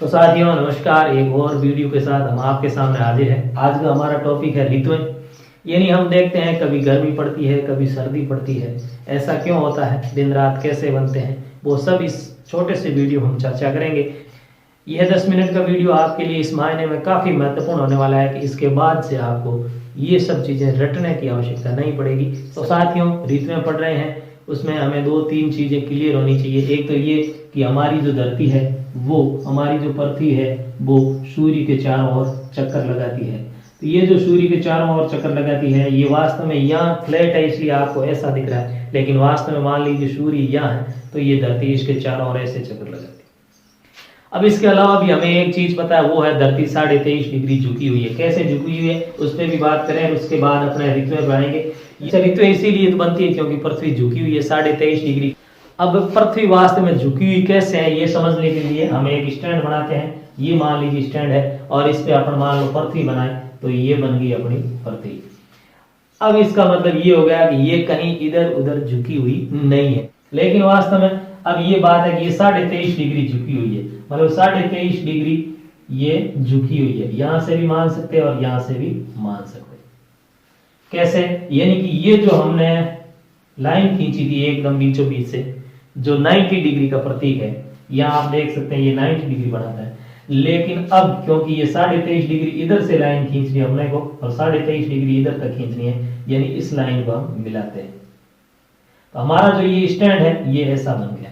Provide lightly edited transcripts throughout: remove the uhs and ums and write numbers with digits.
तो साथियों नमस्कार, एक और वीडियो के साथ हम आपके सामने हाजिर हैं। आज का हमारा टॉपिक है ऋतुएं। यानी हम देखते हैं कभी गर्मी पड़ती है, कभी सर्दी पड़ती है। ऐसा क्यों होता है, दिन रात कैसे बनते हैं, वो सब इस छोटे से वीडियो हम चर्चा करेंगे। यह 10 मिनट का वीडियो आपके लिए इस महीने में काफ़ी महत्वपूर्ण होने वाला है कि इसके बाद से आपको ये सब चीज़ें रटने की आवश्यकता नहीं पड़ेगी। तो साथियों, ऋतुएं पढ़ रहे हैं, उसमें हमें 2-3 चीज़ें क्लियर होनी चाहिए। एक तो ये कि हमारी जो धरती है, वो हमारी जो पृथ्वी है, वो सूर्य के चारों ओर चक्कर लगाती है। तो ये जो सूर्य के चारों ओर चक्कर लगाती है, ये वास्तव में यहाँ फ्लैट है इसलिए आपको ऐसा दिख रहा है, लेकिन वास्तव में मान लीजिए सूर्य यहाँ है तो ये धरती इसके चारों ओर ऐसे चक्कर लगाती है। अब इसके अलावा भी हमें एक चीज पता है, वो है धरती 23.5 डिग्री झुकी हुई है। कैसे झुकी हुई है उस पर भी बात करें, उसके बाद अपने ऋतुएं बढ़ाएंगे। ये ऋतुएं इसीलिए तो बनती है क्योंकि पृथ्वी झुकी हुई है 23.5 डिग्री। अब पृथ्वी वास्तव में झुकी हुई कैसे है ये समझने के लिए हम एक स्टैंड बनाते हैं। ये मान लीजिए स्टैंड है और इस पे अपन मान लो पृथ्वी बनाए, तो ये बन गई अपनी पृथ्वी। अब इसका मतलब ये हो गया कि ये कहीं इधर उधर झुकी हुई नहीं है, लेकिन वास्तव में अब ये बात है कि ये 23.5 डिग्री झुकी हुई है, मतलब 23.5 डिग्री ये झुकी हुई है। यहां से भी मान सकते हैं और यहां से भी मान सकते हैं। कैसे? यानी कि ये जो हमने लाइन खींची थी एकदम बीचों बीच से, जो 90 डिग्री का प्रतीक है, यहाँ आप देख सकते हैं ये 90 डिग्री बनाता है। लेकिन अब क्योंकि ये 23.5 डिग्री इधर से लाइन खींचनी है हमने को और 23.5 डिग्री इधर तक खींचनी है, यानी इस लाइन को हम मिलाते हैं। तो हमारा जो ये स्टैंड है ये ऐसा बन गया।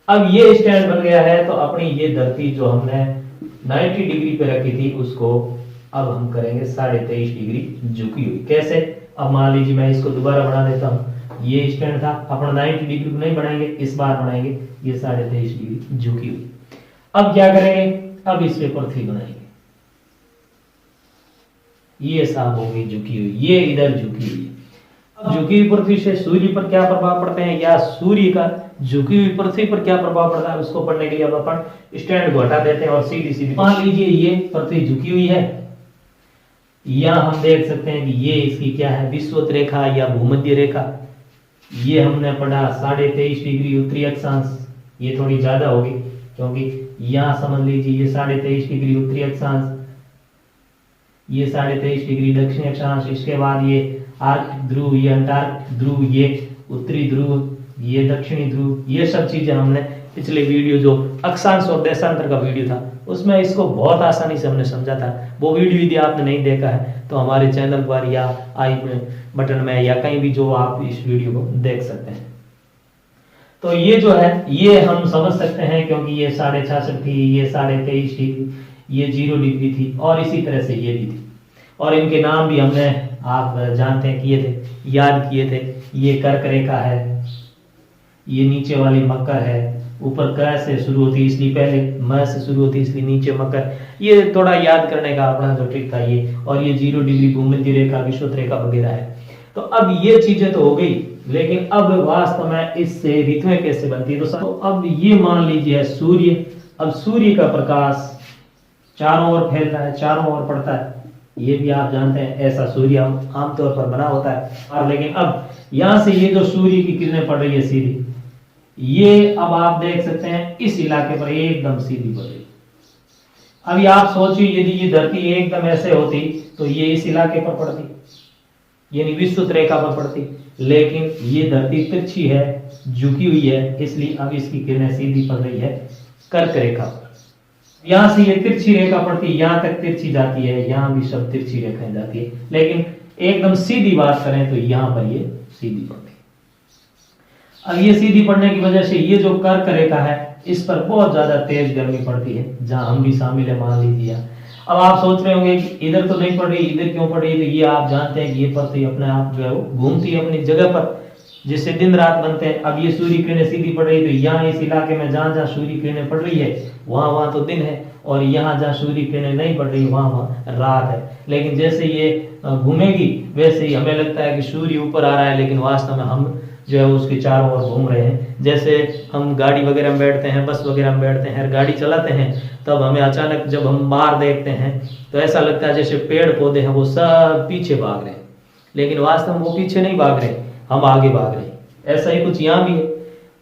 अब ये स्टैंड बन गया है तो अपनी ये धरती जो हमने 90 डिग्री पे रखी थी उसको अब हम करेंगे 23.5 डिग्री झुकी हुई। कैसे? अब मान लीजिए मैं इसको दोबारा बना देता हूँ। ये स्टैंड था, अपना 90 डिग्री को नहीं बनाएंगे, इस बार बनाएंगे ये 23.5 डिग्री झुकी हुई। अब क्या करेंगे? अब इस पे पृथ्वी बनाएंगे। ये साफ होगी झुकी हुई, ये इधर झुकी हुई। अब झुकी हुई पृथ्वी से सूर्य पर क्या प्रभाव पड़ते हैं, या सूर्य का झुकी हुई पृथ्वी पर क्या प्रभाव पड़ता है, उसको पढ़ने के लिए अब अपन स्टैंड को हटा देते हैं और सीधी सीधी मान लीजिए ये पृथ्वी झुकी हुई है। यहां हम देख सकते हैं कि ये इसकी क्या है, विषुवत रेखा या भूमध्य रेखा। ये हमने पढ़ा 23.5 डिग्री उत्तरी अक्षांश, ये थोड़ी ज्यादा होगी क्योंकि यहां समझ लीजिए ये 23.5 डिग्री उत्तरी अक्षांश, ये 23.5 डिग्री दक्षिणी अक्षांश। इसके बाद ये आर्कटिक ध्रुव, ये अंटार्कटिक ध्रुव, ये उत्तरी ध्रुव, ये दक्षिणी ध्रुव। ये सब चीजें हमने पिछले वीडियो जो अक्षांश और देशांतर का वीडियो था उसमें इसको बहुत आसानी से हमने समझा था। वो वीडियो यदि आपने नहीं देखा है तो हमारे चैनल पर या आई बटन में या कहीं भी जो आप इस वीडियो को देख सकते हैं। तो ये जो है ये हम समझ सकते हैं क्योंकि ये 66.5 थी, ये 23.5 थी, ये 0 डिग्री थी और इसी तरह से ये भी थी। और इनके नाम भी हमने आप जानते हैं किए थे, याद किए थे। ये कर्क रेखा है, ये नीचे वाली मकर है, ऊपर क से शुरू होती इसलिए पहले म से शुरू होती इसलिए नीचे मकर। ये थोड़ा याद करने का अपना जो ट्रिक था ये। और ये 0 डिग्री भूमध्य रेखा, विषुवत रेखा वगैरह है। तो अब ये चीजें तो हो गई, लेकिन अब वास्तव में इससे ऋतुएं कैसे बनती है। तो अब ये मान लीजिए सूर्य, अब सूर्य का प्रकाश चारों ओर फैलता है, चारों ओर पड़ता है। ये भी आप जानते हैं ऐसा सूर्य आमतौर पर बना होता है। और लेकिन अब यहां से ये जो सूर्य की किरणें पड़ रही है सीधी, ये अब आप देख सकते हैं इस इलाके पर एकदम सीधी पड़ रही। अभी आप सोचिए यदि ये धरती एकदम ऐसे होती तो ये इस इलाके पर पड़ती, यानी विषुवत रेखा पर पड़ती। लेकिन ये धरती तिरछी है, झुकी हुई है, इसलिए अब इसकी किरणें सीधी पड़ रही है कर्क रेखा पर। यहां से ये तिरछी रेखा पड़ती, यहां तक तिरछी जाती है, यहां भी सब तिरछी रेखाएं जाती है। लेकिन एकदम सीधी बात करें तो यहां पर ये सीधी पड़ती। अब ये सीधी पड़ने की वजह से ये जो कर्क रेखा है इस पर बहुत ज्यादा तेज गर्मी पड़ती है, जहां हम भी शामिल है मान लीजिए। अब आप सोच रहे होंगे कि इधर तो नहीं पड़ रही, इधर क्यों पड़ रही है। तो ये आप जानते हैं कि ये पृथ्वी अपने आप जो है वो घूमती है अपनी जगह पर, जिससे दिन रात बनते हैं। अब ये सूर्य किरणें सीधी पड़ रही, तो यहाँ इस इलाके में जहां जहां सूर्य किरणें पड़ रही है वहां वहां तो दिन है, और यहाँ जहाँ सूर्य किरणें नहीं पड़ रही वहां वहां रात है। लेकिन जैसे ये घूमेगी वैसे ही हमें लगता है कि सूर्य ऊपर आ रहा है, लेकिन वास्तव में हम जो है उसके चारों ओर घूम रहे हैं। जैसे हम गाड़ी वगैरह में बैठते हैं, बस वगैरह में बैठते हैं, गाड़ी चलाते हैं, तब हमें अचानक जब हम बाहर देखते हैं तो ऐसा लगता है जैसे पेड़ पौधे हैं वो सब पीछे भाग रहे हैं, लेकिन वास्तव में वो पीछे नहीं भाग रहे, हम आगे भाग रहे हैं। ऐसा ही कुछ यहाँ भी है,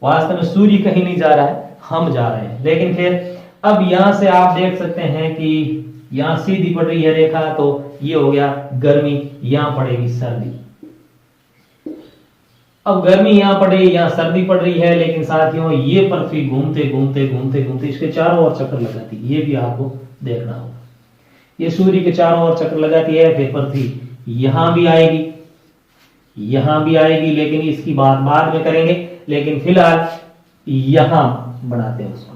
वास्तव में सूर्य कहीं नहीं जा रहा है, हम जा रहे हैं। लेकिन फिर अब यहां से आप देख सकते हैं कि यहां सीधी पड़ रही है रेखा, तो ये हो गया गर्मी, यहां पड़ेगी सर्दी। अब गर्मी यहां पड़ रही है, यहां सर्दी पड़ रही है, लेकिन साथियों ये पृथ्वी घूमते घूमते घूमते घूमते इसके चारों ओर चक्कर लगाती है, ये भी आपको देखना होगा। ये सूर्य के चारों ओर चक्कर लगाती है, फिर पृथ्वी यहां भी आएगी, यहां भी आएगी, लेकिन इसकी बात बाद में करेंगे। लेकिन फिलहाल यहां बनाते हैं उसको,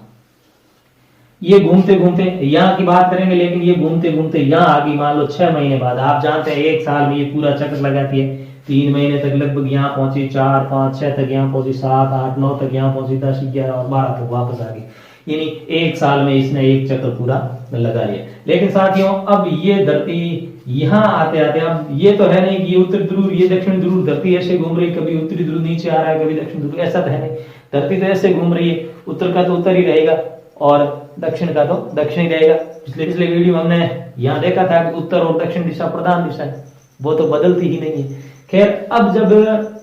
ये घूमते घूमते यहां की बात करेंगे, लेकिन ये घूमते घूमते यहां आ गई। मान लो 6 महीने बाद, आप जानते हैं 1 साल में ये पूरा चक्कर लगाती है, 3 महीने तक लगभग यहाँ पहुंची, 4 5 6 तक यहाँ पहुंची, 7 8 9 तक यहाँ पहुंची, 10 11 और 12 तक वापस आ गई। यानी 1 साल में इसने एक चक्कर पूरा लगा लिया। लेकिन साथियों अब ये धरती यहाँ आते आते, अब ये तो है नहीं कि ये उत्तरी ध्रुव ये दक्षिण ध्रुव, धरती ऐसे घूम रही, कभी उत्तरी ध्रुव नीचे आ रहा है, कभी दक्षिण ध्रुव, ऐसा तो है नहीं। धरती तो ऐसे घूम रही है, उत्तर का तो उत्तर ही रहेगा और दक्षिण का तो दक्षिण ही रहेगा। पिछले वीडियो में हमने यहाँ देखा था कि उत्तर और दक्षिण दिशा प्रधान दिशा है, वो तो बदलती ही नहीं है। खैर, अब जब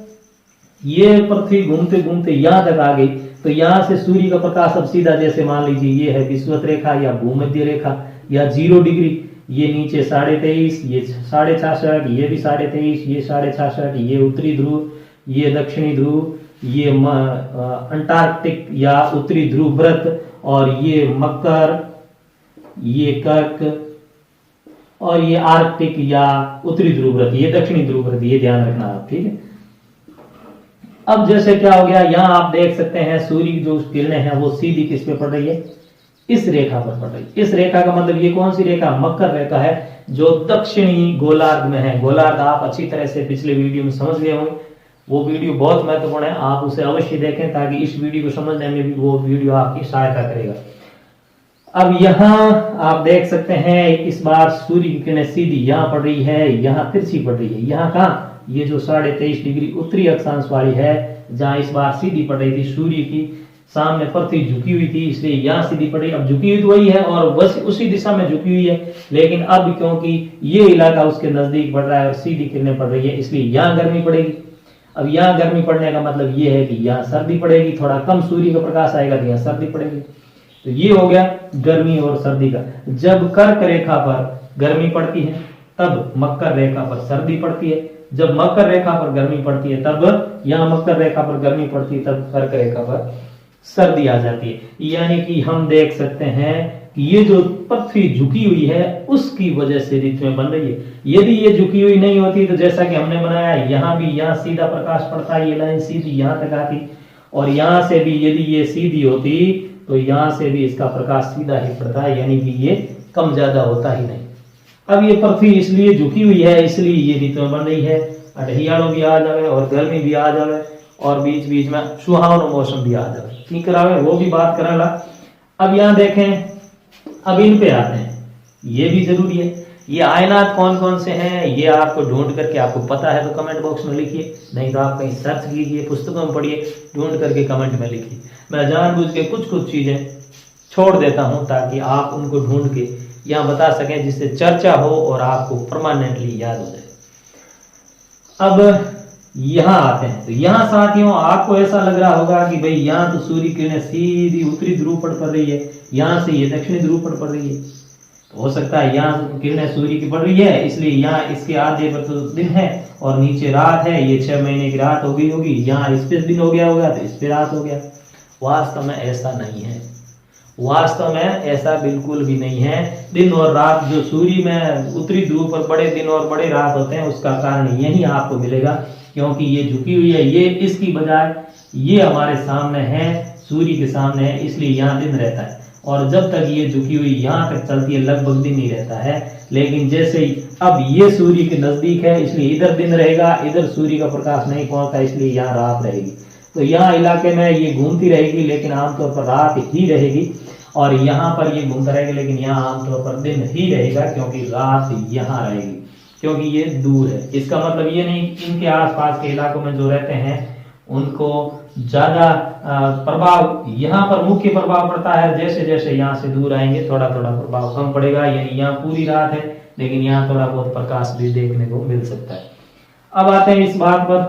ये पृथ्वी घूमते घूमते यहां तक आ गई, तो यहां से सूर्य का प्रकाश अब सीधा, जैसे मान लीजिए ये है विषुवत रेखा या भूमध्य रेखा या 0 डिग्री, ये नीचे 23.5, ये 66.5, ये भी 23.5, ये 66.5, ये उत्तरी ध्रुव, ये दक्षिणी ध्रुव, ये अंटार्कटिक या उत्तरी ध्रुव व्रत, और ये मकर, ये कर्क, और ये आर्कटिक या उत्तरी ध्रुव व्रत, ये दक्षिणी ध्रुव व्रत, ये ध्यान रखना आप, ठीक है। अब जैसे क्या हो गया, यहां आप देख सकते हैं सूर्य की जो किरणें हैं वो सीधी किस पे पड़ रही है, इस रेखा पर पड़ रही है। इस रेखा का मतलब ये कौन सी रेखा, मकर रेखा है, जो दक्षिणी गोलार्ध में है। गोलार्ध आप अच्छी तरह से पिछले वीडियो में समझ गए होंगे, वो वीडियो बहुत महत्वपूर्ण है, आप उसे अवश्य देखें ताकि इस वीडियो को समझने में भी वो वीडियो आपकी सहायता करेगा। अब यहाँ आप देख सकते हैं इस बार सूर्य की किरणें सीधी यहाँ पड़ रही है, यहाँ तिरछी पड़ रही है। यहाँ कहाँ, ये जो 23.5 डिग्री उत्तरी अक्षांश वाली है, जहां इस बार सीधी पड़ रही थी, सूर्य की सामने पृथ्वी झुकी हुई थी, इसलिए यहाँ सीधी पड़ रही। अब झुकी हुई तो वही है और बस उसी दिशा में झुकी हुई है, लेकिन अब क्योंकि ये इलाका उसके नजदीक पड़ रहा है और सीधी किरणें पड़ रही है, इसलिए यहाँ गर्मी पड़ेगी। अब यहाँ गर्मी पड़ने का मतलब ये है कि यहाँ सर्दी पड़ेगी, थोड़ा कम सूर्य का प्रकाश आएगा तो यहाँ सर्दी पड़ेगी। तो ये हो गया गर्मी और सर्दी का। जब कर्क रेखा पर गर्मी पड़ती है तब मकर रेखा पर सर्दी पड़ती है, जब मकर रेखा पर गर्मी पड़ती है तब यहाँ मकर रेखा पर गर्मी पड़ती है, तब कर्क रेखा पर सर्दी आ जाती है। यानी कि हम देख सकते हैं कि ये जो पृथ्वी झुकी हुई है उसकी वजह से ऋतुएं बन रही है। यदि ये झुकी हुई नहीं होती तो जैसा कि हमने बनाया, यहाँ भी यहाँ सीधा प्रकाश पड़ता है, ये लाइन सीधी यहाँ तक आती, और यहाँ से भी यदि ये सीधी होती तो यहाँ से भी इसका प्रकाश सीधा ही पड़ता है, यानी कि ये कम ज्यादा होता ही नहीं। अब ये पृथ्वी इसलिए झुकी हुई है, इसलिए ये ऋतुएं बन रही है, अढ़ियालों भी आ जावे और गर्मी भी आ जावे और बीच बीच में सुहावना मौसम भी आ जावे, ठीक करावे, वो भी बात कराला। अब यहाँ देखें, अब इन पे आते हैं, ये भी जरूरी है। ये आयनात कौन कौन से हैं ये आपको ढूंढ करके, आपको पता है तो कमेंट बॉक्स में लिखिए, नहीं तो आप कहीं सर्च कीजिए, पुस्तकों में पढ़िए, ढूंढ करके कमेंट में लिखिए। मैं जानबूझ के कुछ कुछ चीजें छोड़ देता हूं ताकि आप उनको ढूंढ के यहाँ बता सकें, जिससे चर्चा हो और आपको परमानेंटली याद हो जाए। अब यहाँ आते हैं, तो यहाँ साथियों आपको ऐसा लग रहा होगा कि भाई यहाँ तो सूर्य किरणें सीधी उत्तरी ध्रुव पर पड़ रही है, यहाँ से ये दक्षिणी ध्रुव पर पड़ रही है। तो हो सकता है यहाँ किरणें सूर्य की पड़ रही है, इसलिए यहाँ इसके आधे पर तो दिन है और नीचे रात है, ये 6 महीने की रात हो गई होगी, यहाँ इस पे दिन हो गया होगा तो इस पे रात हो गया। वास्तव में ऐसा नहीं है, वास्तव में ऐसा बिल्कुल भी नहीं है। दिन और रात जो सूर्य में उत्तरी ध्रुव पर बड़े दिन और बड़े रात होते हैं, उसका कारण यही आपको मिलेगा, क्योंकि ये झुकी हुई है, ये इसकी बजाय ये हमारे सामने है, सूर्य के सामने है, इसलिए यहाँ दिन रहता है। और जब तक ये झुकी हुई यहाँ तक चलती है लगभग दिन ही रहता है, लेकिन जैसे ही अब ये सूर्य के नजदीक है इसलिए इधर दिन रहेगा, इधर सूर्य का प्रकाश नहीं पहुंचता इसलिए यहाँ रात रहेगी। तो यहाँ इलाके में ये घूमती रहेगी लेकिन आमतौर पर रात ही रहेगी, और यहाँ पर ये घूमता रहेगा लेकिन यहाँ आमतौर पर दिन ही रहेगा, क्योंकि रात यहाँ रहेगी, क्योंकि ये दूर है। इसका मतलब ये नहीं कि इनके आसपास के इलाकों में जो रहते हैं उनको ज्यादा प्रभाव यहाँ पर मुख्य प्रभाव पड़ता है, जैसे जैसे यहाँ से दूर आएंगे थोड़ा थोड़ा प्रभाव कम पड़ेगा। यानी यहाँ पूरी रात है लेकिन यहाँ थोड़ा बहुत प्रकाश भी देखने को मिल सकता है। अब आते हैं इस बात पर,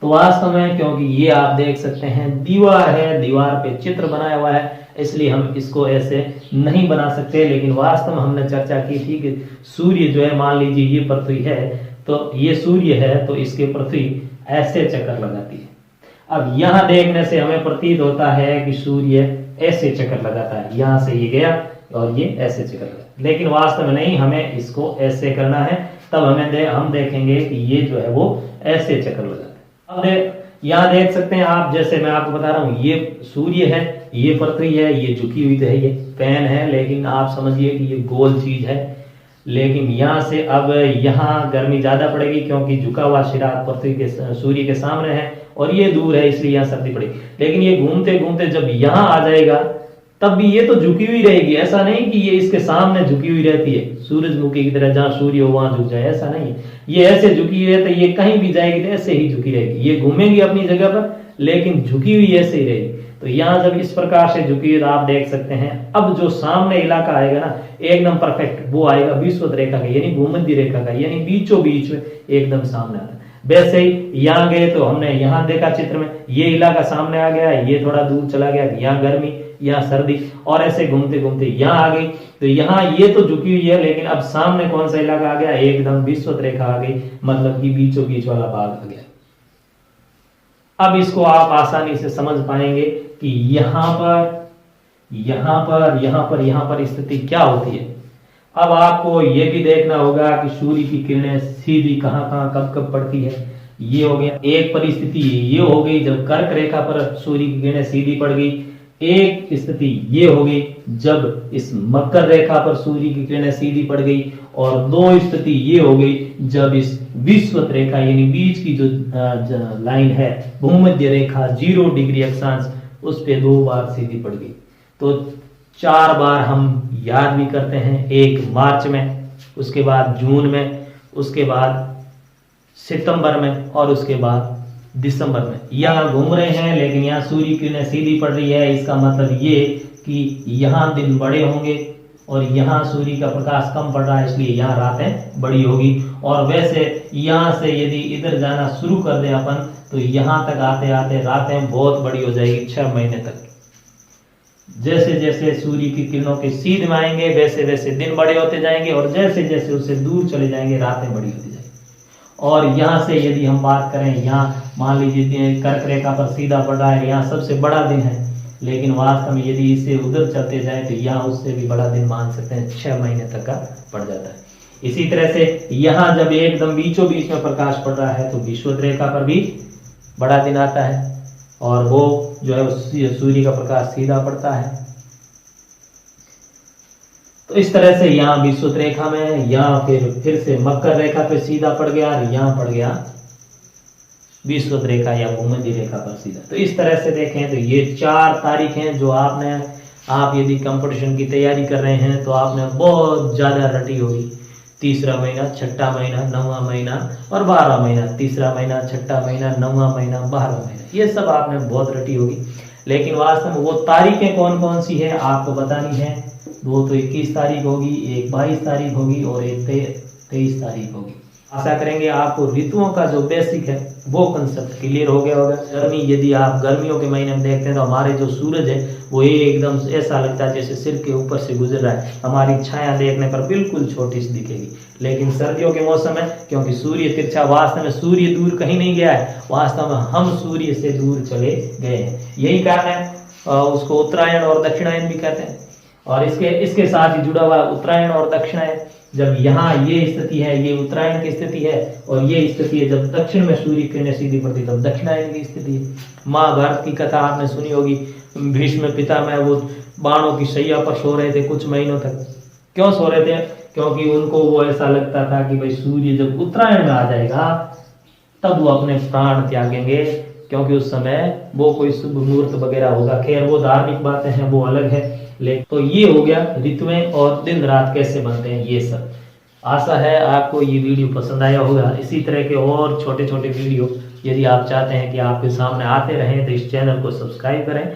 तो वास्तव में क्योंकि ये आप देख सकते हैं दीवार है, दीवार पे चित्र बनाया हुआ है, इसलिए हम इसको ऐसे नहीं बना सकते। लेकिन वास्तव में हमने चर्चा की थी कि सूर्य जो है, मान लीजिए ये पृथ्वी है, तो ये सूर्य है, तो इसके पृथ्वी ऐसे चक्कर लगाती है। अब यहाँ देखने से हमें प्रतीत होता है कि सूर्य ऐसे चक्कर लगाता है, यहाँ से ये गया और ये ऐसे चक्कर लगाता, लेकिन वास्तव में नहीं, हमें इसको ऐसे करना है, तब हम देखेंगे कि ये जो है वो ऐसे चक्कर लगाता है। अब यहाँ देख सकते हैं आप, जैसे मैं आपको बता रहा हूँ, ये सूर्य है, ये पृथ्वी है, ये झुकी हुई है, ये पैन है, लेकिन आप समझिए कि ये गोल चीज है। लेकिन यहाँ से अब यहाँ गर्मी ज्यादा पड़ेगी क्योंकि झुका हुआ सिरा पृथ्वी के सूर्य के सामने है और ये दूर है, इसलिए यहाँ सर्दी पड़ेगी। लेकिन ये घूमते घूमते जब यहाँ आ जाएगा तब भी ये तो झुकी हुई रहेगी, ऐसा नहीं कि ये इसके सामने झुकी हुई रहती है सूरजमुखी की तरह, जहाँ सूर्य हो वहां झुक जाए, ऐसा नहीं है। ये ऐसे झुकी हुई है, तो ये कहीं भी जाएगी तो ऐसे ही झुकी रहेगी, ये घूमेगी अपनी जगह पर लेकिन झुकी हुई ऐसे ही रहेगी। तो यहाँ जब इस प्रकार से झुकी हुई, तो आप देख सकते हैं अब जो सामने इलाका आएगा ना एकदम परफेक्ट, वो आएगा विषुवत रेखा का, यानी भूमध्य रेखा का, यानी बीचों बीच में एकदम सामने आता है। वैसे ही यहाँ गए तो हमने यहाँ देखा चित्र में, ये इलाका सामने आ गया, ये थोड़ा दूर चला गया, यहाँ गर्मी, यहाँ सर्दी, और ऐसे घूमते घूमते यहाँ आ गई। तो यहाँ ये तो झुकी हुई है, लेकिन अब सामने कौन सा इलाका आ गया, एकदम विषुवत रेखा आ गई, मतलब कि बीचों बीच वाला भाग आ गया। अब इसको आप आसानी से समझ पाएंगे कि यहाँ पर स्थिति क्या होती है। अब आपको ये भी देखना होगा कि सूर्य की किरणें सीधी कहाँ कब कब पड़ती है। ये हो गया एक परिस्थिति, ये हो गई जब कर्क रेखा पर सूर्य की किरणें सीधी पड़ गई। एक स्थिति ये हो गई जब इस मकर रेखा पर सूर्य की किरणें सीधी पड़ गई, और दो स्थिति ये हो गई जब इस विषुवत रेखा यानी बीच की जो लाइन है, भूमध्य रेखा 0 डिग्री अक्षांश, उस पे 2 बार सीधी पड़ गई। तो 4 बार हम याद भी करते हैं, एक मार्च में, उसके बाद जून में, उसके बाद सितंबर में, और उसके बाद दिसंबर में। यहाँ घूम रहे हैं लेकिन यहाँ सूर्य की किरणें सीधी पड़ रही है, इसका मतलब ये कि यहाँ दिन बड़े होंगे और यहाँ सूर्य का प्रकाश कम पड़ रहा है, इसलिए यहाँ रातें बड़ी होगी। और वैसे यहाँ से यदि इधर जाना शुरू कर दें अपन, तो यहाँ तक आते आते रातें बहुत बड़ी हो जाएगी, 6 महीने तक। जैसे जैसे सूर्य की किरणों के सीध में आएंगे वैसे वैसे दिन बड़े होते जाएंगे, और जैसे जैसे उससे दूर चले जाएंगे रातें बड़ी होती जाएंगी। और यहाँ से यदि हम बात करें, यहाँ मान लीजिए कर्क रेखा पर सीधा पड़ रहा है, यहाँ सबसे बड़ा दिन है, लेकिन वास्तव में यदि इसे उधर चलते जाए तो यहाँ उससे भी बड़ा दिन मान सकते हैं, 6 महीने तक का पड़ जाता है। इसी तरह से यहाँ जब एकदम बीचों बीच में प्रकाश पड़ रहा है तो विषुवत रेखा पर भी बड़ा दिन आता है, और वो जो है सूर्य का प्रकाश सीधा पड़ता है। तो इस तरह से यहाँ विषुवत रेखा में, यहाँ फिर से मकर रेखा पे सीधा पड़ गया, और यहाँ पड़ गया विषुवत रेखा या भूमध्य रेखा पर सीधा। तो इस तरह से देखें तो ये 4 तारीख हैं जो आप यदि कंपटीशन की तैयारी कर रहे हैं तो आपने बहुत ज्यादा रटी होगी। 3रा महीना, 6ठा महीना, 9वां महीना और 12वां महीना। 3रा महीना, 6ठा महीना, 9वां महीना, 12वां महीना, ये सब आपने बहुत रटी होगी। लेकिन वास्तव में वो तारीखें कौन कौन सी है आपको बतानी है। वो तो 21 तारीख होगी, एक 22 तारीख होगी और एक 23 तारीख होगी। आशा करेंगे आपको ऋतुओं का जो बेसिक है वो कंसेप्ट क्लियर हो गया होगा। गर्मी, यदि आप गर्मियों के महीने में देखते हैं तो हमारे जो सूरज है वो एकदम ऐसा लगता है जैसे सिर के ऊपर से गुजर रहा है, हमारी छाया देखने पर बिल्कुल छोटी सी दिखेगी। लेकिन सर्दियों के मौसम में, क्योंकि सूर्य तिरछा, वास्तव में सूर्य दूर कहीं नहीं गया है, वास्तव में हम सूर्य से दूर चले गए हैं। यही कारण है उसको उत्तरायण और दक्षिणायन भी कहते हैं। और इसके साथ ही जुड़ा हुआ उत्तरायण और दक्षिणायन। जब यहाँ ये स्थिति है, ये उत्तरायण की स्थिति है, और ये स्थिति है जब दक्षिण में सूर्य किरणें सीधी पड़ती तब दक्षिणायन की स्थिति है। महाभारत की कथा आपने सुनी होगी, भीष्म पितामह वो बाणों की शैया पर सो रहे थे कुछ महीनों तक। क्यों सो रहे थे? क्योंकि उनको वो ऐसा लगता था कि भाई सूर्य जब उत्तरायण में आ जाएगा तब वो अपने प्राण त्यागेंगे, क्योंकि उस समय वो कोई शुभ मुहूर्त वगैरह होगा। खैर वो धार्मिक बातें हैं, वो अलग है। लेकिन तो ये हो गया ऋतुएं और दिन रात कैसे बनते हैं ये सब। आशा है आपको ये वीडियो पसंद आया होगा। इसी तरह के और छोटे छोटे वीडियो यदि आप चाहते हैं कि आपके सामने आते रहें तो इस चैनल को सब्सक्राइब करें।